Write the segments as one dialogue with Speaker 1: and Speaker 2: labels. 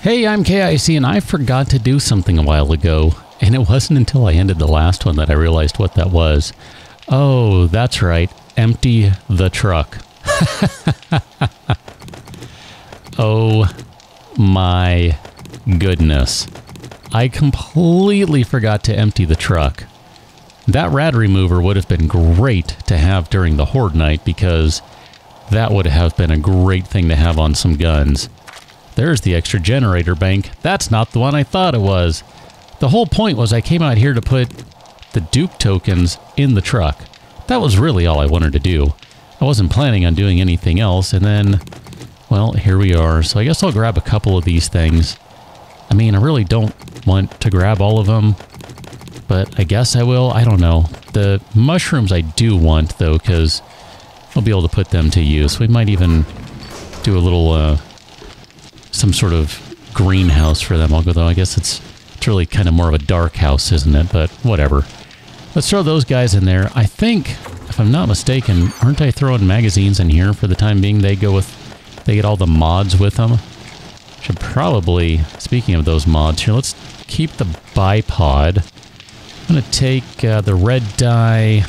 Speaker 1: Hey, I'm KIC, and I forgot to do something a while ago, and it wasn't until I ended the last one that I realized what that was. Oh, that's right. Empty the truck. Oh my goodness. I completely forgot to empty the truck. That rad remover would have been great to have during the Horde night, because that would have been a great thing to have on some guns. There's the extra generator bank. That's not the one I thought it was. The whole point was I came out here to put the Duke tokens in the truck. That was really all I wanted to do. I wasn't planning on doing anything else, and then, well, here we are. So I guess I'll grab a couple of these things. I mean, I really don't want to grab all of them, but I guess I will. I don't know. The mushrooms I do want, though, because I'll be able to put them to use. We might even do a little, some sort of greenhouse for them. Although I guess it's really kind of more of a dark house, isn't it? But whatever. Let's throw those guys in there. I think, if I'm not mistaken, aren't I throwing magazines in here for the time being? They get all the mods with them. Should probably, speaking of those mods here, let's keep the bipod. I'm going to take the red dye,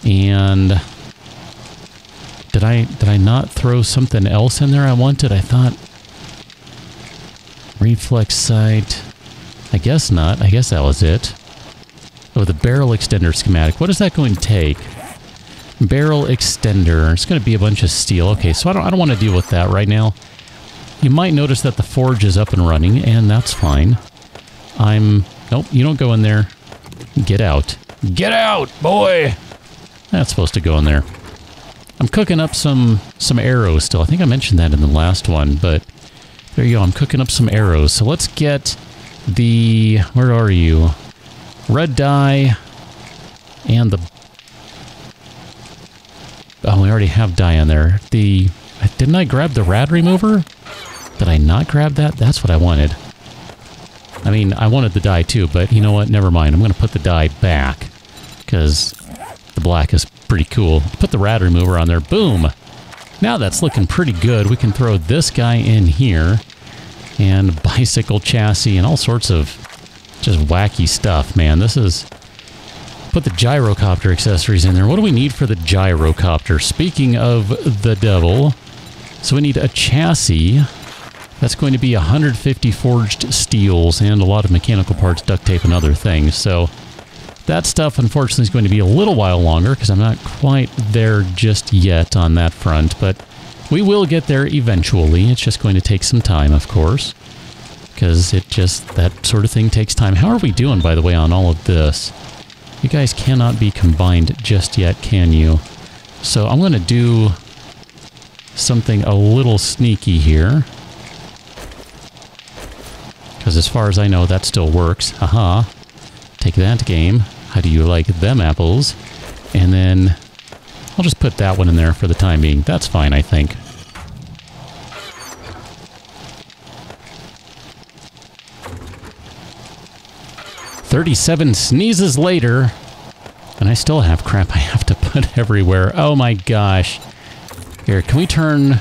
Speaker 1: and did I not throw something else in there I wanted? I thought reflex sight. I guess not. I guess that was it. Oh, the barrel extender schematic. What is that going to take? Barrel extender. It's going to be a bunch of steel. Okay, so I don't want to deal with that right now. You might notice that the forge is up and running, and that's fine. Nope, you don't go in there. Get out. Get out, boy! That's supposed to go in there. I'm cooking up some arrows still. I think I mentioned that in the last one, but there you go. I'm cooking up some arrows. So let's get the... Where are you? Red dye and the... Oh, we already have dye in there. Didn't I grab the rad remover? Did I not grab that? That's what I wanted. I mean, I wanted the dye too, but you know what? Never mind. I'm going to put the dye back, because the black is pretty cool. Put the rad remover on there. Boom! Now that's looking pretty good. We can throw this guy in here, and bicycle chassis, and all sorts of just wacky stuff, man. This is... Put the gyrocopter accessories in there. What do we need for the gyrocopter? Speaking of the devil, so we need a chassis. That's going to be 150 forged steels and a lot of mechanical parts, duct tape, and other things. So that stuff, unfortunately, is going to be a little while longer, because I'm not quite there just yet on that front. But we will get there eventually. It's just going to take some time, of course, because that sort of thing takes time. How are we doing, by the way, on all of this? You guys cannot be combined just yet, can you? So I'm going to do something a little sneaky here, because as far as I know, that still works. Haha. Take that, game. How do you like them apples? And then I'll just put that one in there for the time being. That's fine, I think. "37 sneezes later, and I still have crap I have to put everywhere. Oh my gosh. Here, can we turn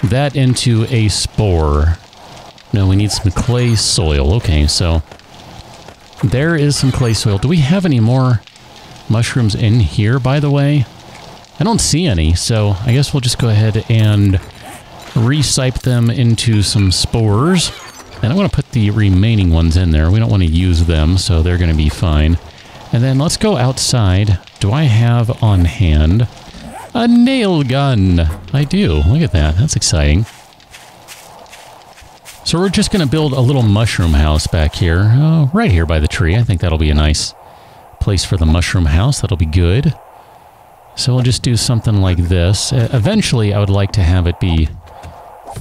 Speaker 1: that into a spore? No, we need some clay soil. Okay, so there is some clay soil. Do we have any more mushrooms in here, by the way? I don't see any, so I guess we'll just go ahead and recipe them into some spores. And I'm going to put the remaining ones in there. We don't want to use them, so they're going to be fine. And then let's go outside. Do I have on hand a nail gun? I do. Look at that. That's exciting. So we're just going to build a little mushroom house back here, right here by the tree. I think that'll be a nice place for the mushroom house. That'll be good. So we'll just do something like this. Eventually, I would like to have it be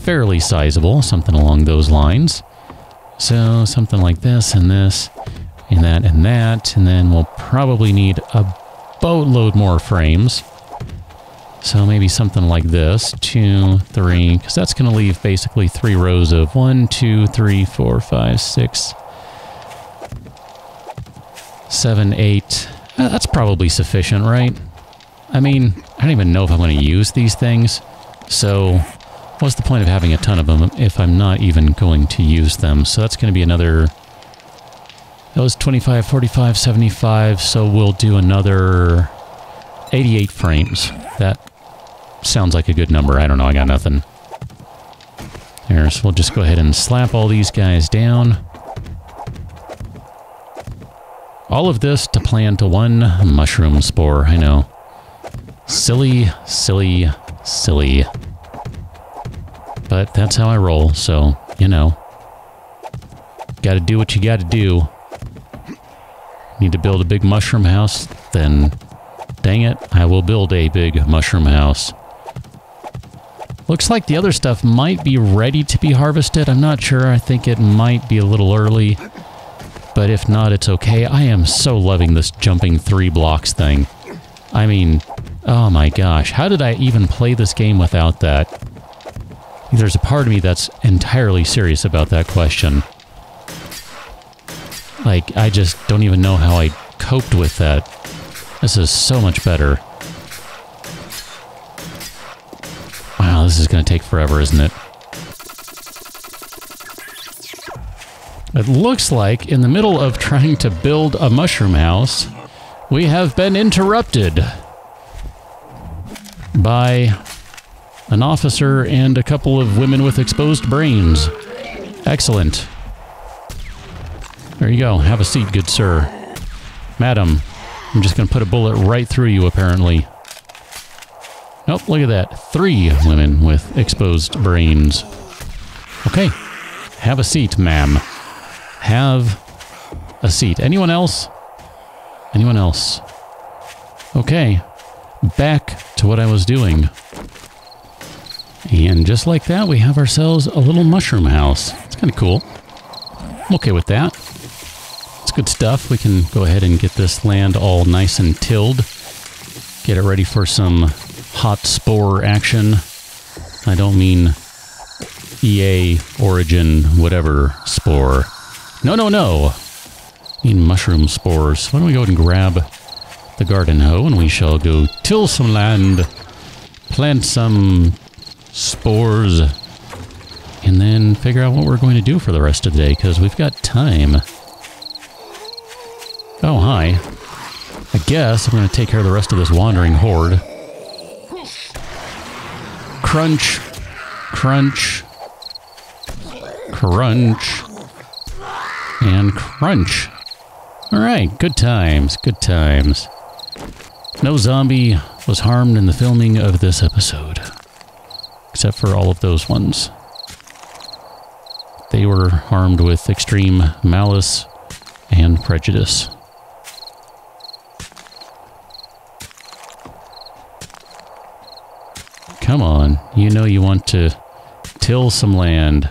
Speaker 1: fairly sizable, something along those lines. So something like this, and that, and then we'll probably need a boatload more frames. So maybe something like this, 2, 3, because that's going to leave basically 3 rows of 1, 2, 3, 4, 5, 6, 7, 8. That's probably sufficient, right? I mean, I don't even know if I'm going to use these things. So What's the point of having a ton of them if I'm not even going to use them? So that's going to be another... That was 25, 45, 75, so we'll do another 88 frames. That sounds like a good number. I don't know, I got nothing. There, so we'll just go ahead and slap all these guys down. All of this to plant one mushroom spore, I know. Silly, silly, silly. But that's how I roll, so, you know. Gotta do what you gotta do. Need to build a big mushroom house? Then, dang it, I will build a big mushroom house. Looks like the other stuff might be ready to be harvested. I'm not sure. I think it might be a little early. But if not, it's okay. I am so loving this jumping 3 blocks thing. I mean, oh my gosh. How did I even play this game without that? There's a part of me that's entirely serious about that question. Like, I just don't even know how I coped with that. This is so much better. Wow, this is going to take forever, isn't it? It looks like in the middle of trying to build a mushroom house, we have been interrupted by an officer and a couple of women with exposed brains. Excellent. There you go. Have a seat, good sir. Madam, I'm just going to put a bullet right through you, apparently. Nope, look at that. 3 women with exposed brains. Okay. Have a seat, ma'am. Have a seat. Anyone else? Anyone else? Okay. Back to what I was doing. And just like that, we have ourselves a little mushroom house. It's kind of cool. I'm okay with that. It's good stuff. We can go ahead and get this land all nice and tilled. Get it ready for some hot spore action. I don't mean EA Origin whatever spore. No, no, no. I mean mushroom spores. Why don't we go ahead and grab the garden hoe and we shall go till some land, plant some spores, and then figure out what we're going to do for the rest of the day, because we've got time. Oh, hi. I guess I'm going to take care of the rest of this wandering horde. Crunch. Crunch. Crunch. And crunch. Alright, good times, good times. No zombie was harmed in the filming of this episode. Except for all of those ones. They were harmed with extreme malice and prejudice. Come on, you know you want to till some land.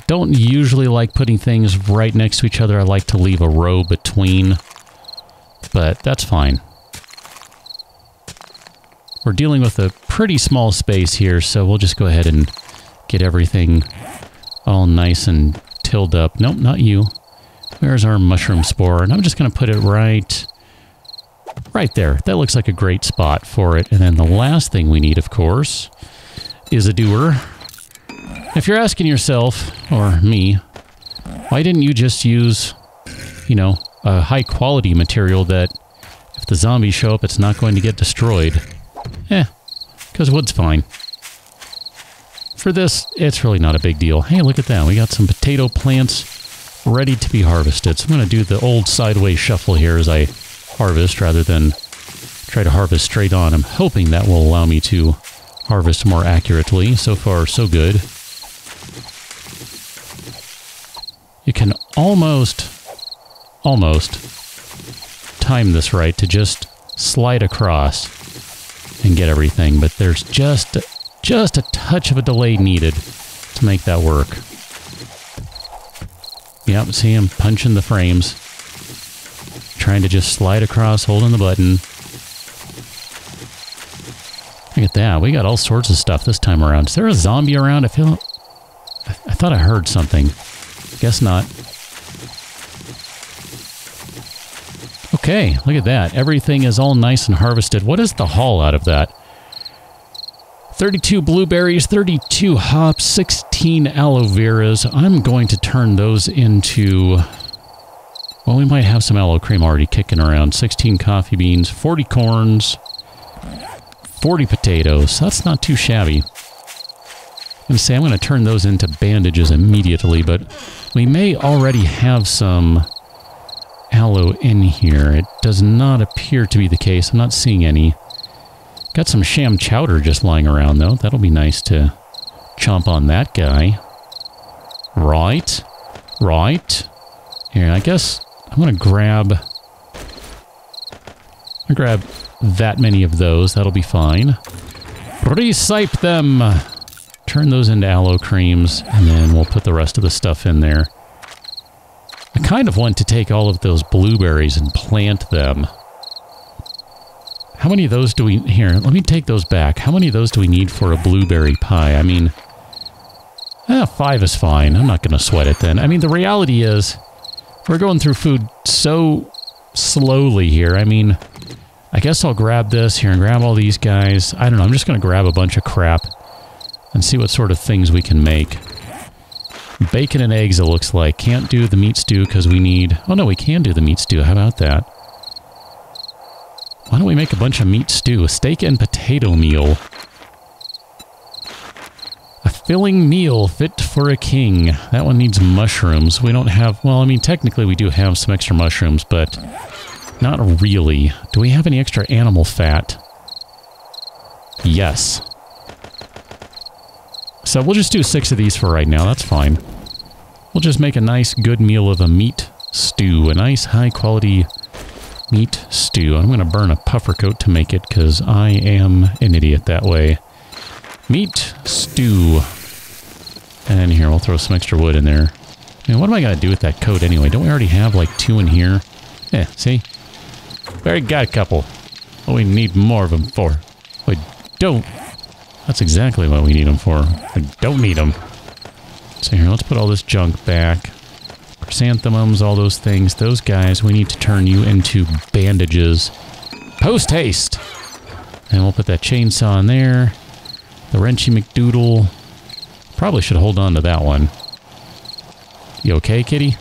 Speaker 1: Don't usually like putting things right next to each other. I like to leave a row between, but that's fine. We're dealing with a pretty small space here, so we'll just go ahead and get everything all nice and tilled up. Nope, not you. Where's our mushroom spore? And I'm just going to put it right there. That looks like a great spot for it. And then the last thing we need, of course, is a doer. If you're asking yourself, or me, why didn't you just use, you know, a high-quality material that if the zombies show up, it's not going to get destroyed? Because wood's fine. For this, it's really not a big deal. Hey, look at that. We got some potato plants ready to be harvested. So I'm going to do the old sideways shuffle here as I harvest rather than try to harvest straight on. I'm hoping that will allow me to harvest more accurately. So far, so good. You can almost time this right to just slide across and get everything, but there's just a touch of a delay needed to make that work. Yep, see him punching the frames. Trying to just slide across, holding the button. Look at that, we got all sorts of stuff this time around. Is there a zombie around? I thought I heard something. Guess not. Okay, look at that. Everything is all nice and harvested. What is the haul out of that? 32 blueberries, 32 hops, 16 aloe veras. I'm going to turn those into... Well, we might have some aloe cream already kicking around. 16 coffee beans, 40 corns, 40 potatoes. That's not too shabby. I'm going to say I'm going to turn those into bandages immediately, but we may already have some aloe in here. It does not appear to be the case. I'm not seeing any. Got some sham chowder just lying around, though. That'll be nice to chomp on that guy. Right. Right. Here, I guess I'm going to grab that many of those. That'll be fine. Recipe them. Turn those into aloe creams, and then we'll put the rest of the stuff in there. I kind of want to take all of those blueberries and plant them. How many of those do we... Here, let me take those back. How many of those do we need for a blueberry pie? I mean... 5 is fine. I'm not going to sweat it then. I mean, the reality is, we're going through food so slowly here. I mean, I guess I'll grab this here and grab all these guys. I don't know. I'm just going to grab a bunch of crap and see what sort of things we can make. Bacon and eggs, it looks like. Can't do the meat stew because we need... Oh, no, we can do the meat stew. How about that? Why don't we make a bunch of meat stew? A steak and potato meal. A filling meal fit for a king. That one needs mushrooms. We don't have... Well, I mean, technically we do have some extra mushrooms, but not really. Do we have any extra animal fat? Yes. So we'll just do 6 of these for right now. That's fine. We'll just make a nice, good meal of a meat stew. A nice, high-quality meat stew. I'm going to burn a puffer coat to make it because I am an idiot that way. Meat stew. And here, we'll throw some extra wood in there. Man, what am I going to do with that coat anyway? Don't we already have like 2 in here? Yeah, see? We already got a couple. What we need more of them for? We don't. That's exactly what we need them for. We don't need them. So here, let's put all this junk back. Chrysanthemums, all those things. Those guys, we need to turn you into bandages. Post-haste! And we'll put that chainsaw in there. The wrenchy McDoodle. Probably should hold on to that one. You okay, kitty?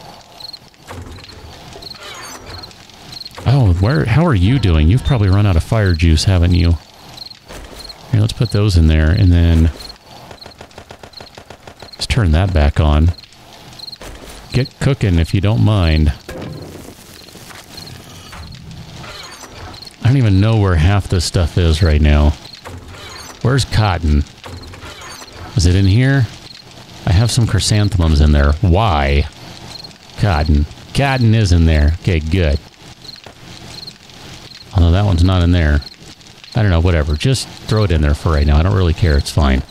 Speaker 1: Oh, how are you doing? You've probably run out of fire juice, haven't you? Here, let's put those in there, and then let's turn that back on. Get cooking if you don't mind. I don't even know where half this stuff is right now. Where's cotton? Is it in here? I have some chrysanthemums in there. Why? Cotton. Cotton is in there. Okay, good. Although that one's not in there. I don't know, whatever. Just throw it in there for right now. I don't really care. It's fine.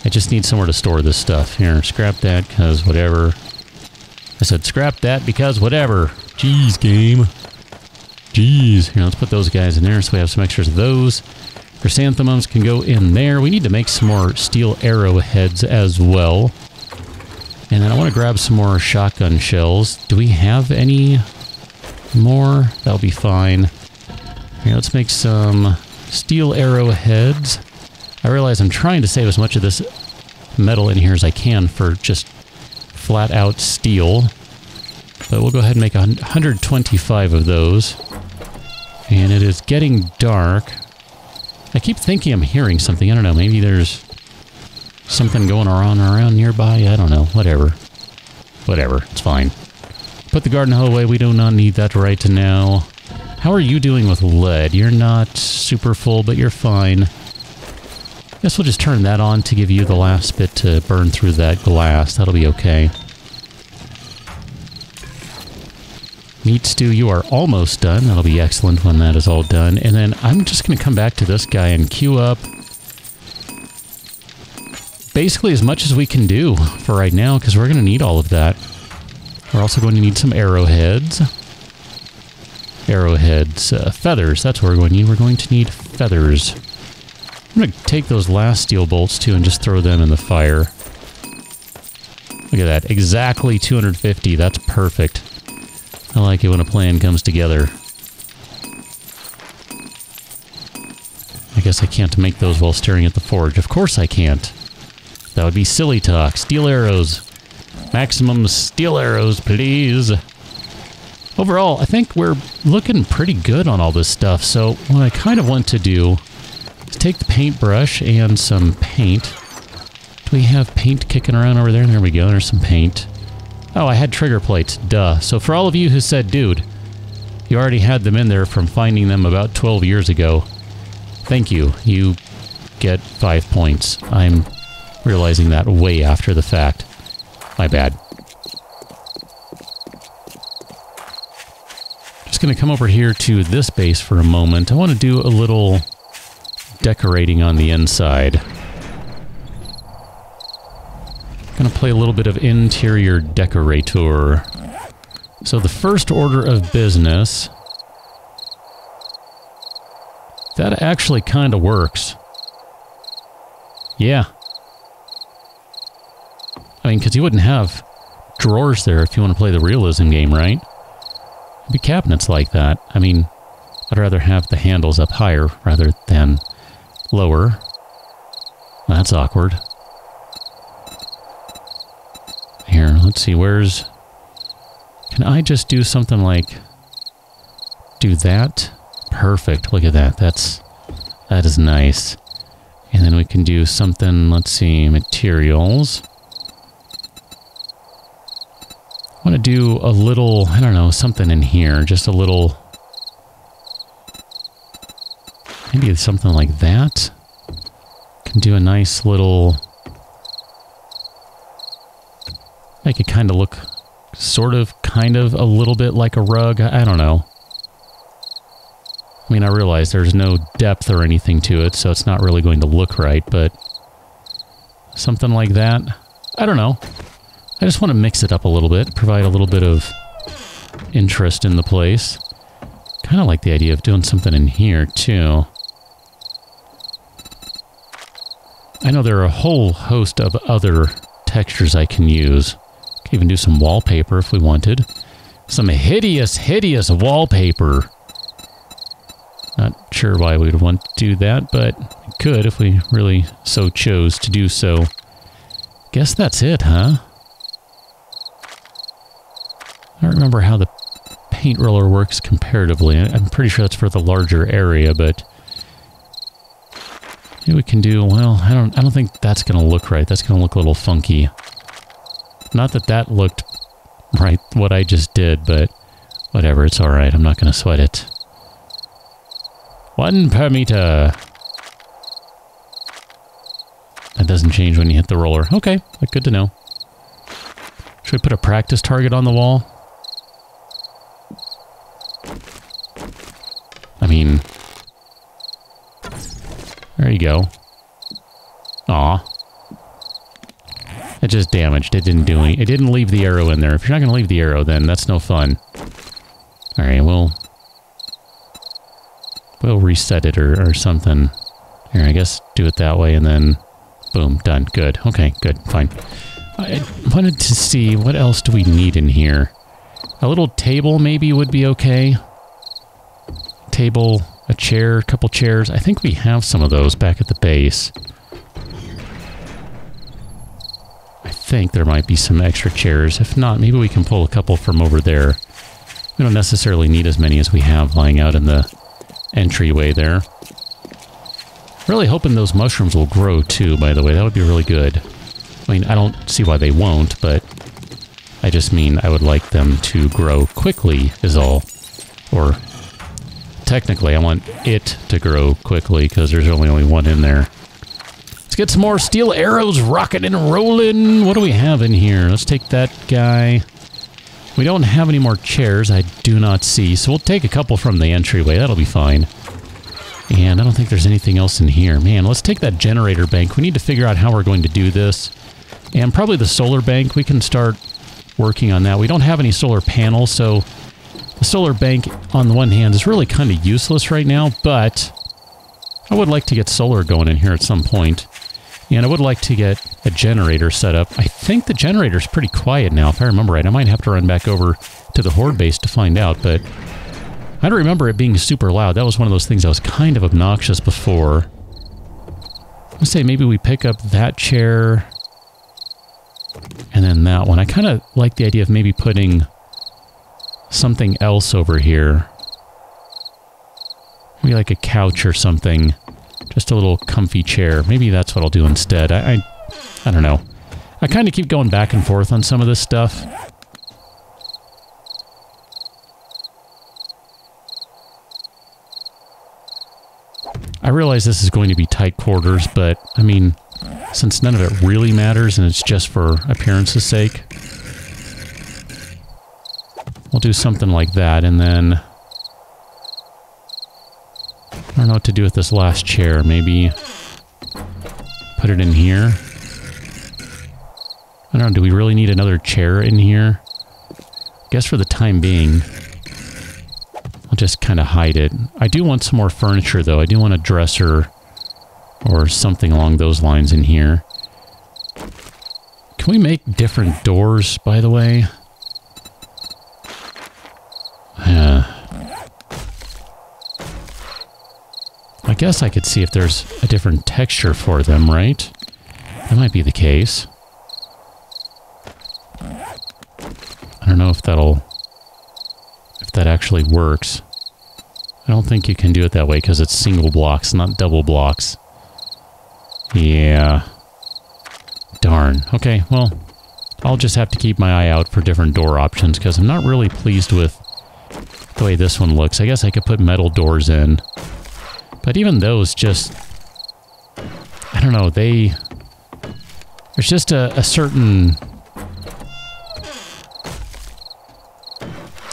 Speaker 1: I just need somewhere to store this stuff. Here, scrap that because whatever. I said scrap that because whatever. Jeez, game. Jeez. Here, let's put those guys in there so we have some extras of those. Chrysanthemums can go in there. We need to make some more steel arrowheads as well. And then I want to grab some more shotgun shells. Do we have any more? That'll be fine. Here, let's make some steel arrowheads. I realize I'm trying to save as much of this metal in here as I can for just flat out steel. But we'll go ahead and make 125 of those. And it is getting dark. I keep thinking I'm hearing something. I don't know. Maybe there's something going on around nearby. I don't know. Whatever. Whatever. It's fine. Put the garden hoe away. We do not need that right now. How are you doing with lead? You're not super full, but you're fine. Guess we'll just turn that on to give you the last bit to burn through that glass. That'll be okay. Meat stew, you are almost done. That'll be excellent when that is all done. And then I'm just going to come back to this guy and queue up basically as much as we can do for right now, because we're going to need all of that. We're also going to need some arrowheads. Feathers, that's what we're going to need. We're going to need feathers. I'm going to take those last steel bolts, too, and just throw them in the fire. Look at that. Exactly 250. That's perfect. I like it when a plan comes together. I guess I can't make those while staring at the forge. Of course I can't. That would be silly talk. Steel arrows. Maximum steel arrows, please. Overall, I think we're looking pretty good on all this stuff. So what I kind of want to do is take the paintbrush and some paint. Do we have paint kicking around over there? There we go. There's some paint. Oh, I had trigger plates. Duh. So for all of you who said, dude, you already had them in there from finding them about 12 years ago, thank you. You get 5 points. I'm realizing that way after the fact. My bad. Just going to come over here to this base for a moment. I want to do a little decorating on the inside. Going to play a little bit of interior decorator. So the first order of business, that actually kind of works. Yeah. I mean, because you wouldn't have drawers there if you want to play the realism game, right? It'd be cabinets like that. I mean, I'd rather have the handles up higher rather than lower. That's awkward. Here, let's see, where's... Can I just do something like... Do that? Perfect, look at that. That is nice. And then we can do something, let's see, materials. I want to do a little, I don't know, something in here. Just a little... Maybe something like that. Can do a nice little... Make it kind of look sort of, kind of, a little bit like a rug. I don't know. I mean, I realize there's no depth or anything to it, so it's not really going to look right, but... Something like that. I don't know. I just want to mix it up a little bit, provide a little bit of interest in the place. Kind of like the idea of doing something in here, too. I know there are a whole host of other textures I can use. Can even do some wallpaper if we wanted. Some hideous, hideous wallpaper. Not sure why we would want to do that, but we could if we really so chose to do so. Guess that's it, huh? I don't remember how the paint roller works comparatively. I'm pretty sure that's for the larger area, but maybe we can do, well, I don't think that's going to look right. That's going to look a little funky. Not that that looked right, what I just did, but whatever, it's all right. I'm not going to sweat it. 1 per meter. That doesn't change when you hit the roller. Okay, good to know. Should we put a practice target on the wall? I mean, there you go. Aw. It just damaged. It didn't do any. It didn't leave the arrow in there. If you're not going to leave the arrow, then that's no fun. Alright, we'll reset it or something. Here, I guess do it that way and then boom, done. Good. Okay, good. Fine. I wanted to see what else do we need in here. A little table maybe would be okay. Table, a chair, a couple chairs. I think we have some of those back at the base. I think there might be some extra chairs. If not, maybe we can pull a couple from over there. We don't necessarily need as many as we have lying out in the entryway there. Really hoping those mushrooms will grow too, by the way. That would be really good. I mean, I don't see why they won't, but I just mean I would like them to grow quickly is all. Or technically, I want it to grow quickly because there's only one in there. Let's get some more steel arrows rocking and rolling. What do we have in here? Let's take that guy. We don't have any more chairs, I do not see, so we'll take a couple from the entryway. That'll be fine. And I don't think there's anything else in here. Man, let's take that generator bank. We need to figure out how we're going to do this. And probably the solar bank, we can start working on that. We don't have any solar panels, so the solar bank, on the one hand, is really kind of useless right now, but I would like to get solar going in here at some point. And I would like to get a generator set up. I think the generator's pretty quiet now, if I remember right. I might have to run back over to the Horde base to find out, but I don't remember it being super loud. That was one of those things that was kind of obnoxious before. Let's say maybe we pick up that chair and then that one. I kind of like the idea of maybe putting something else over here. Maybe like a couch or something. Just a little comfy chair. Maybe that's what I'll do instead. I don't know. I kind of keep going back and forth on some of this stuff. I realize this is going to be tight quarters, but, I mean, since none of it really matters and it's just for appearance's sake, we'll do something like that, and then I don't know what to do with this last chair. Maybe put it in here. I don't know, do we really need another chair in here? I guess for the time being, I'll just kind of hide it. I do want some more furniture, though. I do want a dresser or something along those lines in here. Can we make different doors, by the way? I guess I could see if there's a different texture for them, right? That might be the case. I don't know if that actually works. I don't think you can do it that way because it's single blocks, not double blocks. Yeah. Darn. Okay, well, I'll just have to keep my eye out for different door options because I'm not really pleased with the way this one looks. I guess I could put metal doors in. But even those just... I don't know, there's just a certain...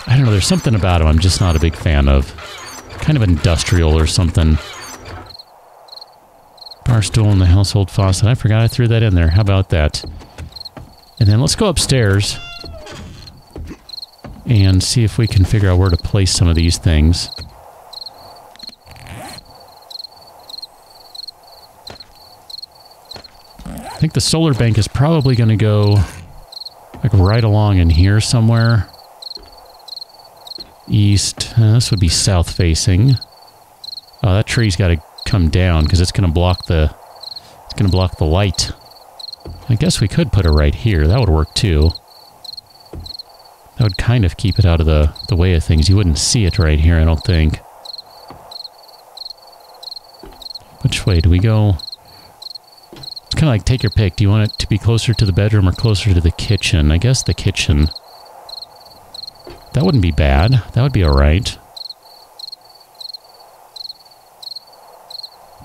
Speaker 1: I don't know, there's something about them I'm just not a big fan of. Kind of industrial or something. Bar stool and the household faucet. I forgot I threw that in there. How about that? And then let's go upstairs and see if we can figure out where to place some of these things. I think the solar bank is probably going to go like right along in here somewhere. East. This would be south facing. Oh, that tree's got to come down because it's going to block the light. I guess we could put it right here. That would work too. That would kind of keep it out of the way of things. You wouldn't see it right here, I don't think. Which way do we go? It's kind of like take your pick. Do you want it to be closer to the bedroom or closer to the kitchen? I guess the kitchen. That wouldn't be bad. That would be alright.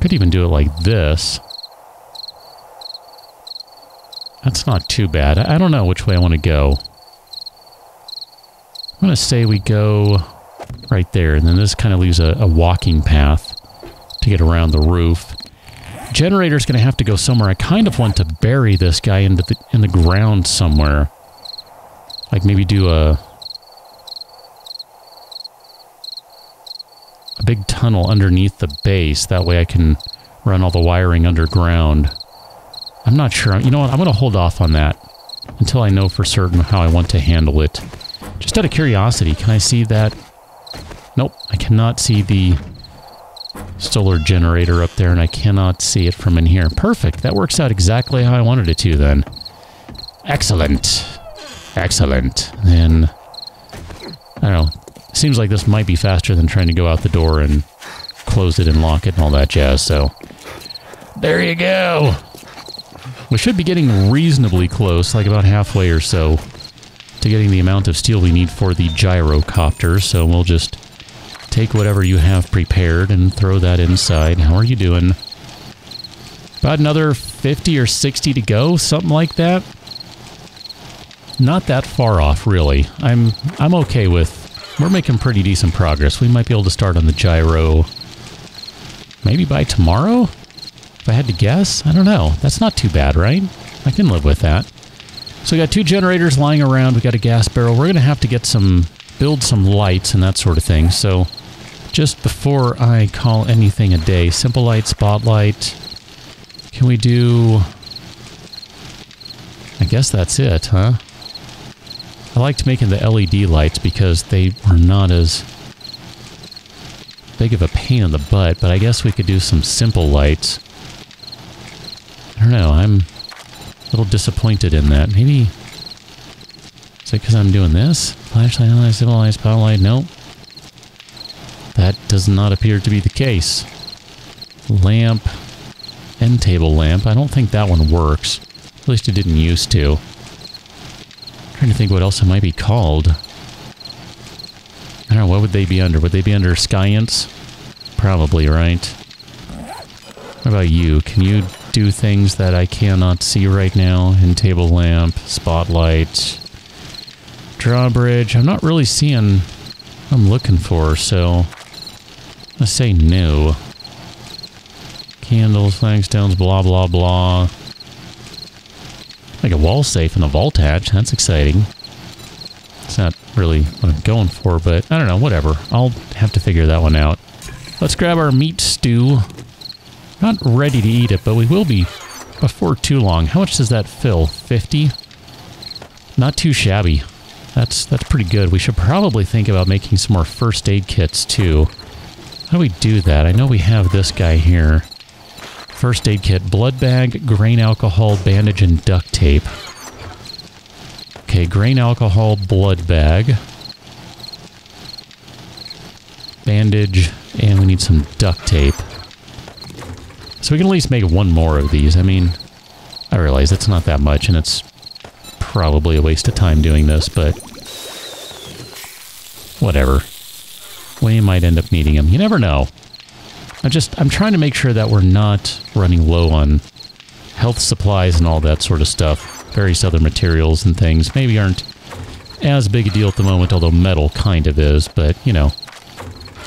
Speaker 1: Could even do it like this. That's not too bad. I don't know which way I want to go. I'm going to say we go right there, and then this kind of leaves a walking path to get around the roof. Generator's going to have to go somewhere. I kind of want to bury this guy in the ground somewhere. Like maybe do a big tunnel underneath the base. That way I can run all the wiring underground. I'm not sure. You know what? I'm going to hold off on that until I know for certain how I want to handle it. Just out of curiosity, can I see that? Nope, I cannot see the solar generator up there, and I cannot see it from in here. Perfect. That works out exactly how I wanted it to then. Excellent. Excellent. Then, I don't know. Seems like this might be faster than trying to go out the door and close it and lock it and all that jazz, so... There you go! We should be getting reasonably close, like about halfway or so, to getting the amount of steel we need for the gyrocopter, so we'll just take whatever you have prepared and throw that inside. How are you doing? About another 50 or 60 to go, something like that. Not that far off, really. I'm okay with... We're making pretty decent progress. We might be able to start on the gyro maybe by tomorrow? If I had to guess? I don't know. That's not too bad, right? I can live with that. So we got 2 generators lying around. We got a gas barrel. We're going to have to get build some lights and that sort of thing. So just before I call anything a day, simple light, spotlight. Can we do... I guess that's it, huh? I liked making the LED lights because they were not as big of a pain in the butt, but I guess we could do some simple lights. I don't know, I'm a little disappointed in that. Maybe... Is it because I'm doing this? Flashlight, highlight, civilized, spotlight, nope. That does not appear to be the case. Lamp, end table lamp. I don't think that one works. At least it didn't used to. I'm trying to think what else it might be called. I don't know, what would they be under? Would they be under science? Probably, right? What about you? Can you do things that I cannot see right now? End table lamp, spotlight, drawbridge. I'm not really seeing what I'm looking for, so let's say no. Candles, flagstones, blah, blah, blah. Like a wall safe and a vault hatch. That's exciting. It's not really what I'm going for, but I don't know, whatever. I'll have to figure that one out. Let's grab our meat stew. Not ready to eat it, but we will be before too long. How much does that fill? 50? Not too shabby. That's pretty good. We should probably think about making some more first aid kits, too. How do we do that? I know we have this guy here. First aid kit, blood bag, grain alcohol, bandage, and duct tape. Okay, grain alcohol, blood bag. Bandage, and we need some duct tape. So we can at least make one more of these. I mean, I realize it's not that much, and it's probably a waste of time doing this, but whatever. We might end up needing them. You never know. I'm trying to make sure that we're not running low on health supplies and all that sort of stuff. Various other materials and things maybe aren't as big a deal at the moment, although metal kind of is, but, you know,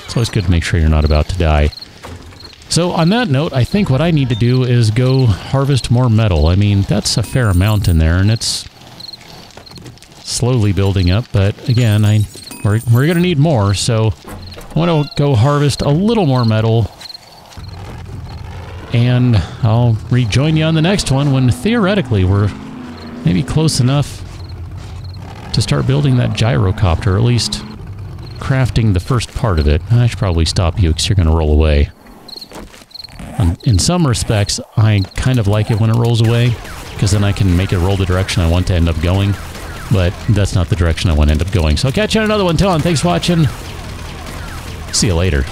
Speaker 1: it's always good to make sure you're not about to die. So on that note, I think what I need to do is go harvest more metal. I mean, that's a fair amount in there, and it's slowly building up, but again, we're going to need more, so I want to go harvest a little more metal, and I'll rejoin you on the next one when theoretically we're maybe close enough to start building that gyrocopter, or at least crafting the first part of it. I should probably stop you because you're going to roll away. In some respects, I kind of like it when it rolls away, because then I can make it roll the direction I want to end up going, but that's not the direction I want to end up going. So I'll catch you on another one. Till then, thanks for watching. See you later.